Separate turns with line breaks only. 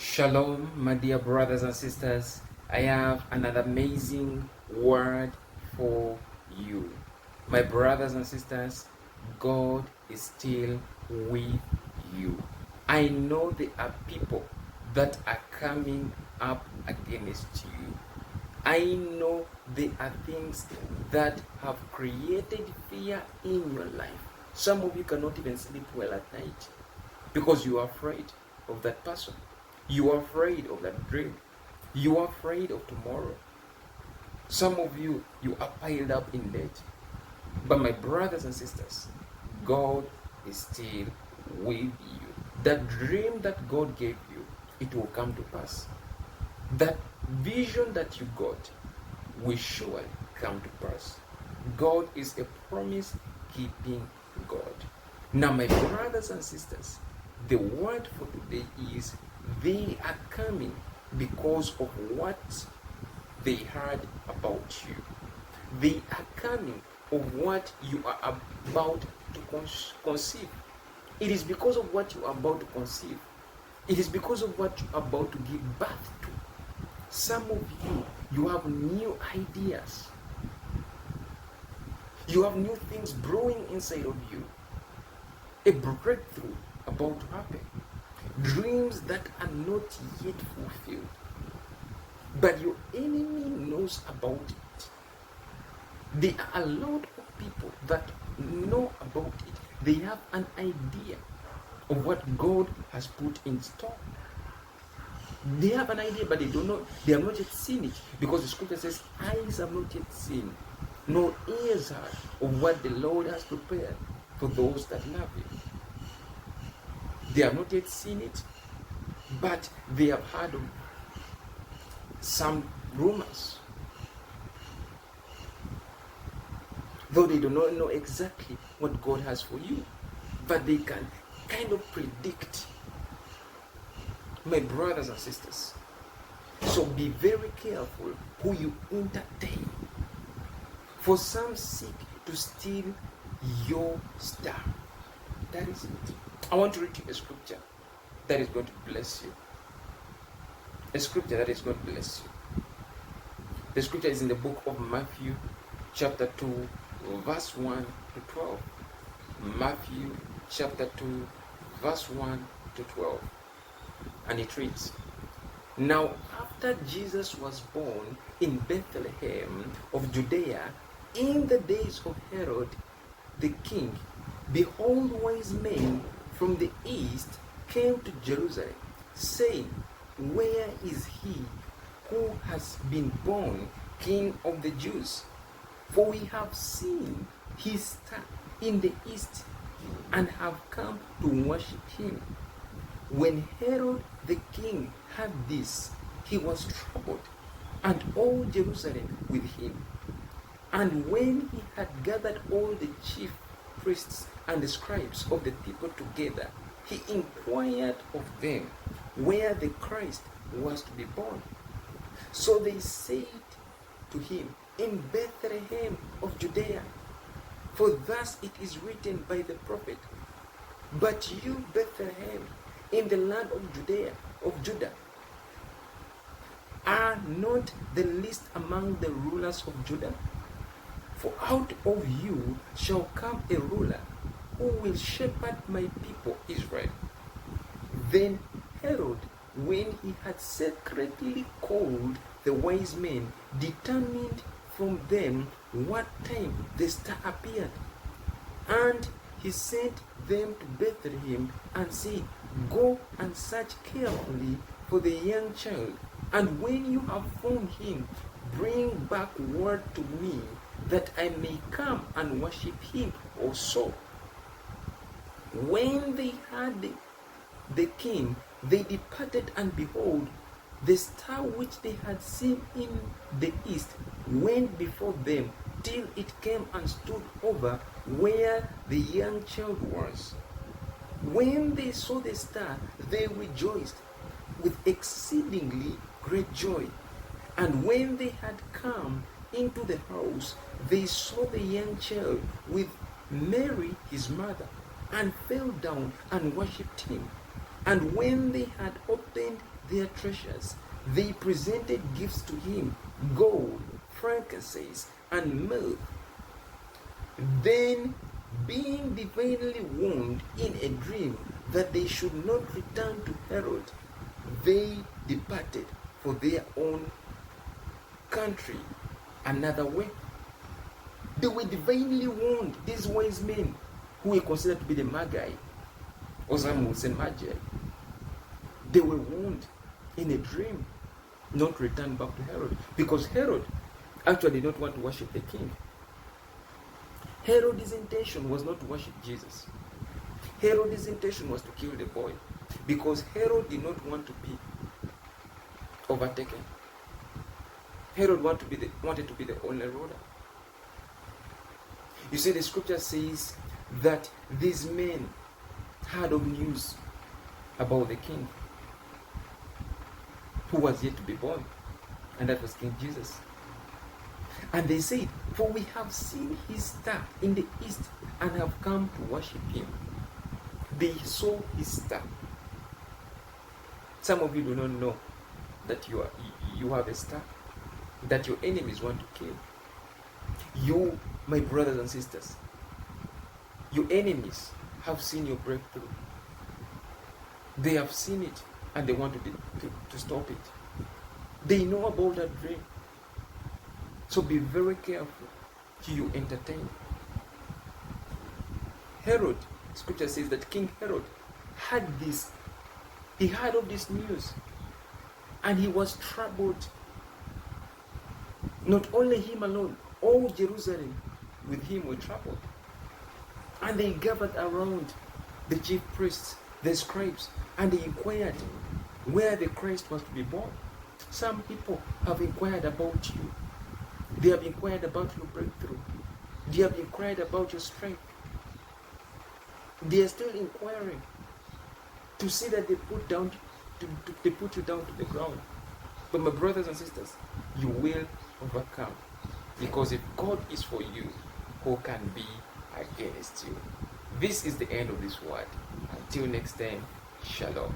Shalom, my dear brothers and sisters. I have another amazing word for you. My brothers and sisters, God is still with you. I know there are people that are coming up against you. I know there are things that have created fear in your life. Some of you cannot even sleep well at night because you are afraid of that person. You are afraid of that dream. You are afraid of tomorrow. Some of you, you are piled up in debt. But my brothers and sisters, God is still with you. That dream that God gave you, it will come to pass. That vision that you got will surely come to pass. God is a promise-keeping God. Now, my brothers and sisters, the word for today is they are coming because of what they heard about you. They are coming of what you are about to conceive. It is because of what you are about to conceive. It is because of what you are about to give birth to. Some of you, you have new ideas. You have new things brewing inside of you. A breakthrough about to happen. Dreams that are not yet fulfilled. But your enemy knows about it. There are a lot of people that know about it. They have an idea of what God has put in store. They have an idea, but they don't know. They have not yet seen it, because the scripture says, "Eyes have not yet seen, nor ears heard of what the Lord has prepared for those that love Him." They have not yet seen it, but they have heard of some rumors, though they do not know exactly what God has for you, but they can kind of predict. My brothers and sisters, so be very careful who you entertain, for some seek to steal your star. That is it. I want to read you a scripture that is going to bless you. A scripture that is going to bless you. The scripture is in the book of Matthew, chapter 2, verse 1 to 12. Matthew, chapter 2, verse 1 to 12. And it reads, "Now after Jesus was born in Bethlehem of Judea, in the days of Herod the king, behold, wise men from the east came to Jerusalem, saying, Where is he who has been born King of the Jews? For we have seen his star in the east, and have come to worship him." When Herod the king heard this, he was troubled, and all Jerusalem with him. And when he had gathered all the chief priests and the scribes of the people together, he inquired of them where the Christ was to be born. So they said to him, "In Bethlehem of Judea, for thus it is written by the prophet, But you, Bethlehem, in the land of Judah, are not the least among the rulers of Judah. For out of you shall come a ruler who will shepherd my people Israel." Then Herod, when he had secretly called the wise men, determined from them what time the star appeared. And he sent them to Bethlehem and said, "Go and search carefully for the young child, and when you have found him, bring back word to me, that I may come and worship him also." When they heard the king, they departed, and behold, the star which they had seen in the east went before them till it came and stood over where the young child was. When they saw the star, they rejoiced with exceedingly great joy. And when they had come into the house, they saw the young child with Mary his mother, and fell down and worshipped him. And when they had opened their treasures, they presented gifts to him, gold, frankincense, and myrrh. Then, being divinely warned in a dream that they should not return to Herod, they departed for their own country another way. They were divinely warned, these wise men who were considered to be the Magi, or some would say Magi. They were warned in a dream not to return back to Herod, because Herod actually did not want to worship the king. Herod's intention was not to worship Jesus. Herod's intention was to kill the boy, because Herod did not want to be overtaken. Herod wanted to be the only ruler. You see, the scripture says that these men heard of news about the king who was yet to be born, and that was King Jesus. And they said, "For we have seen his star in the east and have come to worship him." They saw his star. Some of you do not know that you have a star that your enemies want to kill. You, my brothers and sisters, your enemies have seen your breakthrough. They have seen it and they want to stop it. They know about that dream. So be very careful who you entertain. Herod, scripture says that King Herod had this, he heard of this news and he was troubled. Not only him alone, all Jerusalem with him were troubled. And they gathered around the chief priests, the scribes, and they inquired where the Christ was to be born. Some people have inquired about you. They have inquired about your breakthrough. They have inquired about your strength. They are still inquiring to see that they put you down to the ground. But my brothers and sisters, you will overcome. Because if God is for you, who can be against you? This is the end of this word. Until next time, shalom.